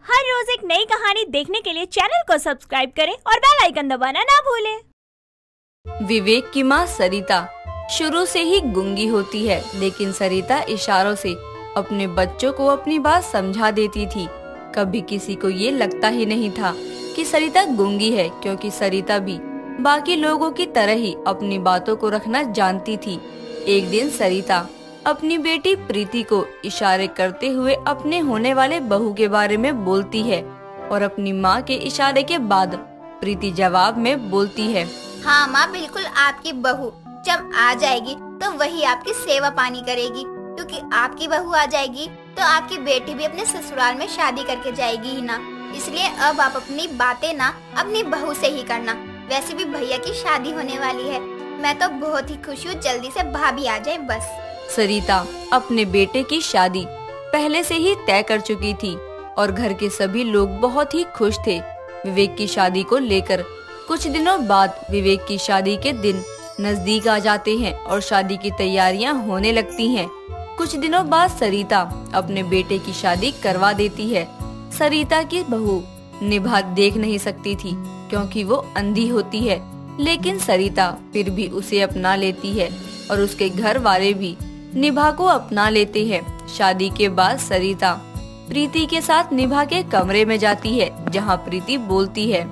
हर रोज एक नई कहानी देखने के लिए चैनल को सब्सक्राइब करें और बेल आइकन दबाना ना भूलें। विवेक की माँ सरिता शुरू से ही गूंगी होती है, लेकिन सरिता इशारों से अपने बच्चों को अपनी बात समझा देती थी। कभी किसी को ये लगता ही नहीं था कि सरिता गूंगी है, क्योंकि सरिता भी बाकी लोगों की तरह ही अपनी बातों को रखना जानती थी। एक दिन सरिता अपनी बेटी प्रीति को इशारे करते हुए अपने होने वाले बहू के बारे में बोलती है और अपनी माँ के इशारे के बाद प्रीति जवाब में बोलती है, हाँ माँ, बिल्कुल आपकी बहू जब आ जाएगी तो वही आपकी सेवा पानी करेगी, क्योंकि आपकी बहू आ जाएगी तो आपकी बेटी भी अपने ससुराल में शादी करके जाएगी ही ना। इसलिए अब आप अपनी बातें ना अपनी बहू से ही करना। वैसे भी भैया की शादी होने वाली है, मैं तो बहुत ही खुश हूँ, जल्दी से भाभी आ जाए बस। सरिता अपने बेटे की शादी पहले से ही तय कर चुकी थी और घर के सभी लोग बहुत ही खुश थे विवेक की शादी को लेकर। कुछ दिनों बाद विवेक की शादी के दिन नजदीक आ जाते हैं और शादी की तैयारियां होने लगती हैं। कुछ दिनों बाद सरिता अपने बेटे की शादी करवा देती है। सरिता की बहू निभा देख नहीं सकती थी क्योंकि वो अंधी होती है, लेकिन सरिता फिर भी उसे अपना लेती है और उसके घर वाले भी निभा को अपना लेते हैं। शादी के बाद सरिता प्रीति के साथ निभा के कमरे में जाती है, जहां प्रीति बोलती है,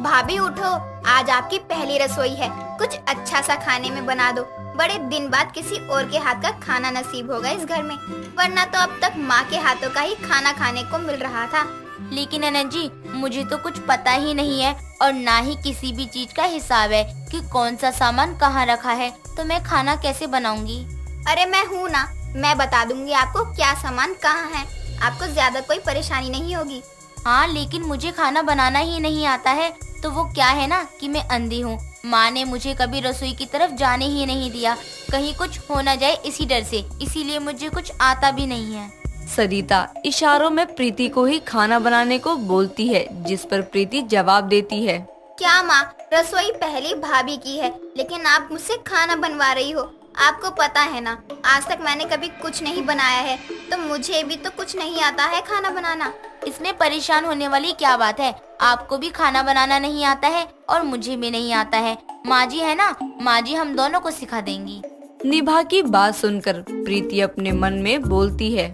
भाभी उठो, आज आपकी पहली रसोई है, कुछ अच्छा सा खाने में बना दो। बड़े दिन बाद किसी और के हाथ का खाना नसीब होगा इस घर में, वरना तो अब तक माँ के हाथों का ही खाना खाने को मिल रहा था। लेकिन अनंत जी, मुझे तो कुछ पता ही नहीं है और ना ही किसी भी चीज का हिसाब है कि कौन सा सामान कहाँ रखा है, तो मैं खाना कैसे बनाऊंगी? अरे मैं हूँ ना, मैं बता दूंगी आपको क्या सामान कहाँ है, आपको ज्यादा कोई परेशानी नहीं होगी। हाँ, लेकिन मुझे खाना बनाना ही नहीं आता है। तो वो क्या है ना कि मैं अंधी हूँ। माँ ने मुझे कभी रसोई की तरफ जाने ही नहीं दिया, कहीं कुछ हो न जाए इसी डर से, इसीलिए मुझे कुछ आता भी नहीं है। सरिता इशारों में प्रीति को ही खाना बनाने को बोलती है, जिस पर प्रीति जवाब देती है, क्या माँ, रसोई पहली भाभी की है, लेकिन आप मुझसे खाना बनवा रही हो। आपको पता है ना, आज तक मैंने कभी कुछ नहीं बनाया है, तो मुझे भी तो कुछ नहीं आता है खाना बनाना। इसमें परेशान होने वाली क्या बात है? आपको भी खाना बनाना नहीं आता है और मुझे भी नहीं आता है। माँ जी है ना, माँ जी हम दोनों को सिखा देंगी। निभा की बात सुनकर प्रीति अपने मन में बोलती है,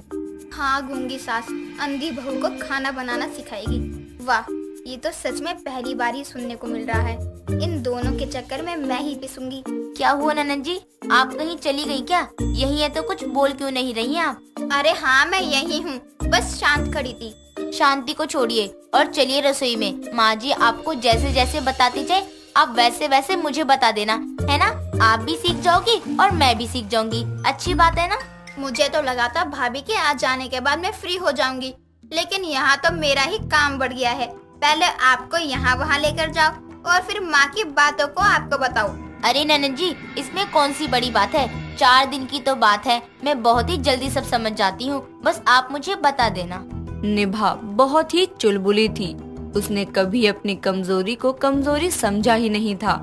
हाँ, गूंगी सास अंधी बहू को खाना बनाना सिखाएगी। वाह, ये तो सच में पहली बार ही सुनने को मिल रहा है। इन दोनों के चक्कर में मैं ही पिसूंगी। क्या हुआ ननद जी, आप कहीं चली गई क्या? यही है तो कुछ बोल क्यों नहीं रही आप? अरे हाँ, मैं यही हूँ, बस शांत खड़ी थी। शांति को छोड़िए और चलिए रसोई में। माँ जी आपको जैसे जैसे बताती जाए आप वैसे वैसे मुझे बता देना, है ना? आप भी सीख जाओगी और मैं भी सीख जाऊंगी। अच्छी बात है ना? मुझे तो लगा था भाभी के आ जाने के बाद मैं फ्री हो जाऊंगी, लेकिन यहाँ तो मेरा ही काम बढ़ गया है। पहले आपको यहाँ वहाँ लेकर जाओ और फिर माँ की बातों को आपको बताओ। अरे ननद जी, इसमें कौन सी बड़ी बात है? 4 दिन की तो बात है, मैं बहुत ही जल्दी सब समझ जाती हूँ, बस आप मुझे बता देना। निभा बहुत ही चुलबुली थी। उसने कभी अपनी कमजोरी को कमजोरी समझा ही नहीं था,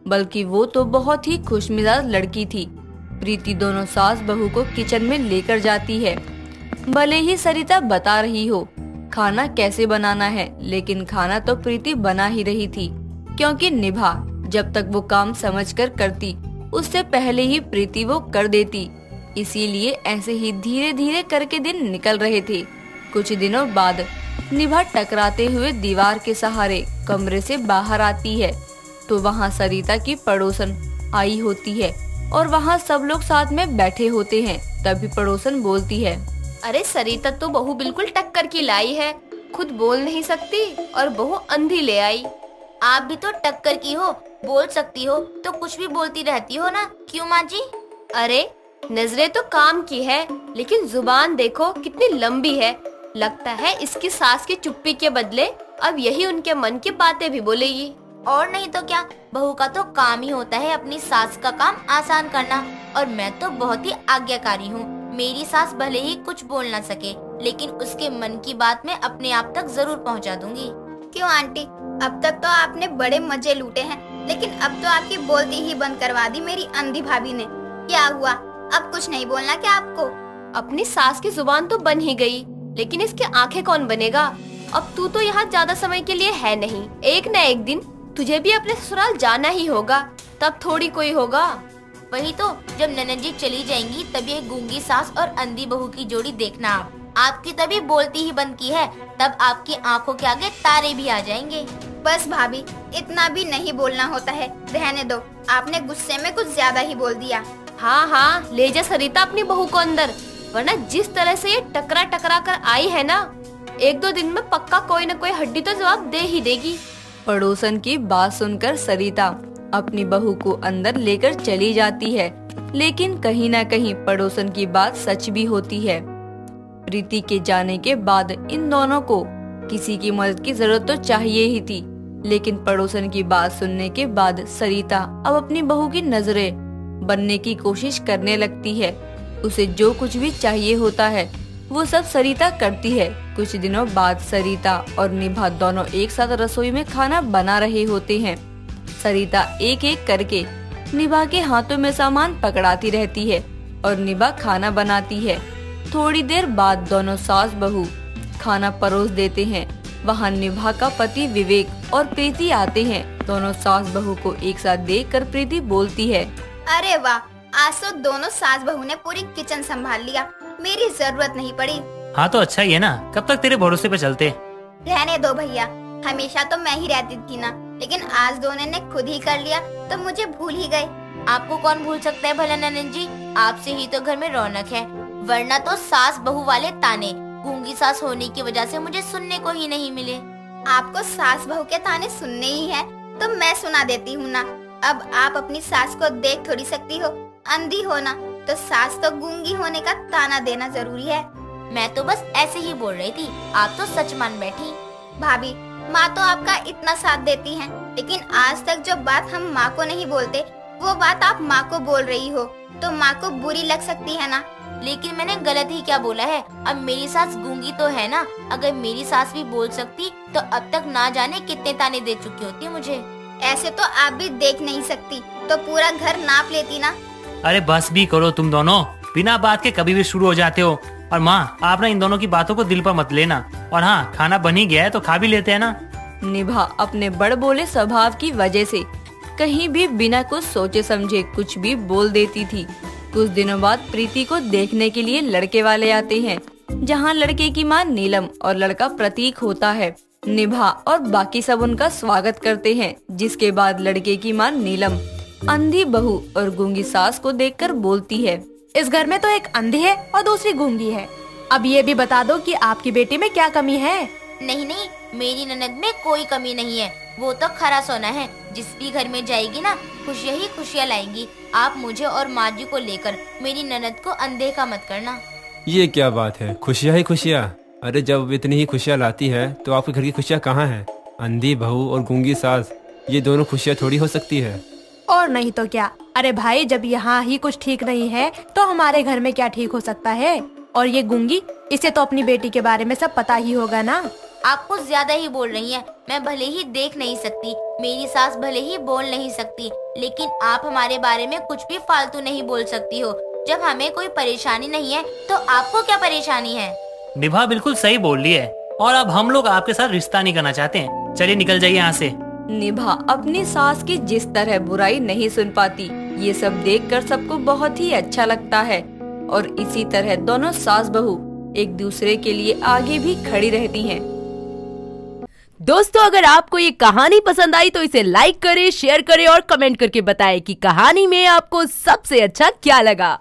बल्कि वो तो बहुत ही खुशमिजाज लड़की थी। प्रीति दोनों सास बहू को किचन में लेकर जाती है। भले ही सरिता बता रही हो खाना कैसे बनाना है, लेकिन खाना तो प्रीति बना ही रही थी, क्योंकि निभा जब तक वो काम समझकर करती उससे पहले ही प्रीति वो कर देती। इसीलिए ऐसे ही धीरे धीरे करके दिन निकल रहे थे। कुछ दिनों बाद निभा टकराते हुए दीवार के सहारे कमरे से बाहर आती है, तो वहाँ सरिता की पड़ोसन आई होती है और वहाँ सब लोग साथ में बैठे होते हैं। तभी पड़ोसन बोलती है, अरे सरिता तो बहू बिल्कुल टक्कर की लाई है, खुद बोल नहीं सकती और बहू अंधी ले आई। आप भी तो टक्कर की हो, बोल सकती हो तो कुछ भी बोलती रहती हो ना, क्यों माँ जी? अरे नजरें तो काम की है, लेकिन जुबान देखो कितनी लंबी है। लगता है इसकी सास की चुप्पी के बदले अब यही उनके मन की बातें भी बोलेगी। और नहीं तो क्या, बहू का तो काम ही होता है अपनी सास का काम आसान करना, और मैं तो बहुत ही आज्ञाकारी हूँ। मेरी सास भले ही कुछ बोल ना सके, लेकिन उसके मन की बात मैं अपने आप तक जरूर पहुँचा दूंगी। क्यों आंटी, अब तक तो आपने बड़े मजे लूटे हैं, लेकिन अब तो आपकी बोलती ही बंद करवा दी मेरी अंधी भाभी ने। क्या हुआ, अब कुछ नहीं बोलना क्या आपको? अपनी सास की जुबान तो बन ही गई, लेकिन इसकी आंखें कौन बनेगा? अब तू तो यहाँ ज्यादा समय के लिए है नहीं, एक न एक दिन तुझे भी अपने ससुराल जाना ही होगा, तब थोड़ी कोई होगा। वही तो, जब ननद जी चली जाएंगी तब ये गूंगी सास और अंधी बहू की जोड़ी देखना आप। आपकी तभी बोलती ही बंद की है, तब आपकी आंखों के आगे तारे भी आ जाएंगे। बस भाभी, इतना भी नहीं बोलना होता है, रहने दो। आपने गुस्से में कुछ ज्यादा ही बोल दिया। हाँ हाँ, ले जा सरिता अपनी बहू को अंदर, वरना जिस तरह से ये टकरा टकरा कर आई है ना, 1-2 दिन में पक्का कोई न कोई हड्डी तो जवाब दे ही देगी। पड़ोसन की बात सुनकर सरिता अपनी बहू को अंदर लेकर चली जाती है, लेकिन कहीं न कहीं पड़ोसन की बात सच भी होती है। प्रीति के जाने के बाद इन दोनों को किसी की मदद की जरूरत तो चाहिए ही थी, लेकिन पड़ोसन की बात सुनने के बाद सरिता अब अपनी बहू की नजरें बनने की कोशिश करने लगती है। उसे जो कुछ भी चाहिए होता है वो सब सरिता करती है। कुछ दिनों बाद सरिता और निभा दोनों एक साथ रसोई में खाना बना रहे होते हैं। सरिता एक एक करके निभा के हाथों में सामान पकड़ाती रहती है और निभा खाना बनाती है। थोड़ी देर बाद दोनों सास बहू खाना परोस देते हैं। वहाँ निभा का पति विवेक और प्रीति आते हैं। दोनों सास बहू को एक साथ देखकर प्रीति बोलती है, अरे वाह, आज तो दोनों सास बहू ने पूरी किचन संभाल लिया, मेरी जरूरत नहीं पड़ी। हाँ तो अच्छा ही है ना, कब तक तेरे भरोसे पे चलते। रहने दो भैया, हमेशा तो मैं ही रहती थी ना, लेकिन आज दोनों ने खुद ही कर लिया तो मुझे भूल ही गए। आपको कौन भूल सकता है भला ननद जी, आपसे ही तो घर में रौनक है, वरना तो सास बहू वाले ताने गूंगी सास होने की वजह से मुझे सुनने को ही नहीं मिले। आपको सास बहू के ताने सुनने ही है तो मैं सुना देती हूँ ना। अब आप अपनी सास को देख थोड़ी सकती हो, अंधी हो ना, तो सास तो गूंगी होने का ताना देना जरूरी है। मैं तो बस ऐसे ही बोल रही थी, आप तो सच मान बैठी। भाभी, माँ तो आपका इतना साथ देती हैं, लेकिन आज तक जो बात हम माँ को नहीं बोलते वो बात आप माँ को बोल रही हो, तो माँ को बुरी लग सकती है ना। लेकिन मैंने गलत ही क्या बोला है, अब मेरी सास गूंगी तो है ना, अगर मेरी सास भी बोल सकती तो अब तक ना जाने कितने ताने दे चुकी होती मुझे। ऐसे तो आप भी देख नहीं सकती, तो पूरा घर नाप लेती ना। अरे बस भी करो तुम दोनों, बिना बात के कभी भी शुरू हो जाते हो। और माँ, आप ना इन दोनों की बातों को दिल पर मत लेना। और हाँ, खाना बन ही गया है तो खा भी लेते हैं ना। निभा अपने बड़बोले स्वभाव की वजह से कहीं भी बिना कुछ सोचे समझे कुछ भी बोल देती थी। कुछ दिनों बाद प्रीति को देखने के लिए लड़के वाले आते हैं, जहाँ लड़के की माँ नीलम और लड़का प्रतीक होता है। निभा और बाकी सब उनका स्वागत करते हैं, जिसके बाद लड़के की माँ नीलम अंधी बहू और गूंगी सास को देखकर बोलती है, इस घर में तो एक अंधी है और दूसरी गूंगी है, अब ये भी बता दो कि आपकी बेटी में क्या कमी है। नहीं नहीं, मेरी ननद में कोई कमी नहीं है, वो तो खरा सोना है। जिस भी घर में जाएगी ना, खुशियाँ ही खुशियाँ लाएंगी। आप मुझे और माँ जी को लेकर मेरी ननद को अनदेखा मत करना। ये क्या बात है, खुशियाँ ही खुशियाँ? अरे जब इतनी ही खुशियाँ लाती है तो आपके घर की खुशियाँ कहाँ है? अंधी बहू और गूंगी सास, ये दोनों खुशियाँ थोड़ी हो सकती है। और नहीं तो क्या। अरे भाई, जब यहाँ ही कुछ ठीक नहीं है तो हमारे घर में क्या ठीक हो सकता है? और ये गूंगी, इसे तो अपनी बेटी के बारे में सब पता ही होगा ना। आप कुछ ज्यादा ही बोल रही हैं। मैं भले ही देख नहीं सकती, मेरी सास भले ही बोल नहीं सकती, लेकिन आप हमारे बारे में कुछ भी फालतू नहीं बोल सकती हो। जब हमें कोई परेशानी नहीं है तो आपको क्या परेशानी है? निभा बिल्कुल सही बोल रही है, और अब हम लोग आपके साथ रिश्ता नहीं करना चाहते हैं। चलिए निकल जाइए यहाँ से। निभा अपनी सास की जिस तरह बुराई नहीं सुन पाती, ये सब देखकर सबको बहुत ही अच्छा लगता है। और इसी तरह दोनों सास बहू एक दूसरे के लिए आगे भी खड़ी रहती हैं। दोस्तों, अगर आपको ये कहानी पसंद आई तो इसे लाइक करें, शेयर करें और कमेंट करके बताएं कि कहानी में आपको सबसे अच्छा क्या लगा।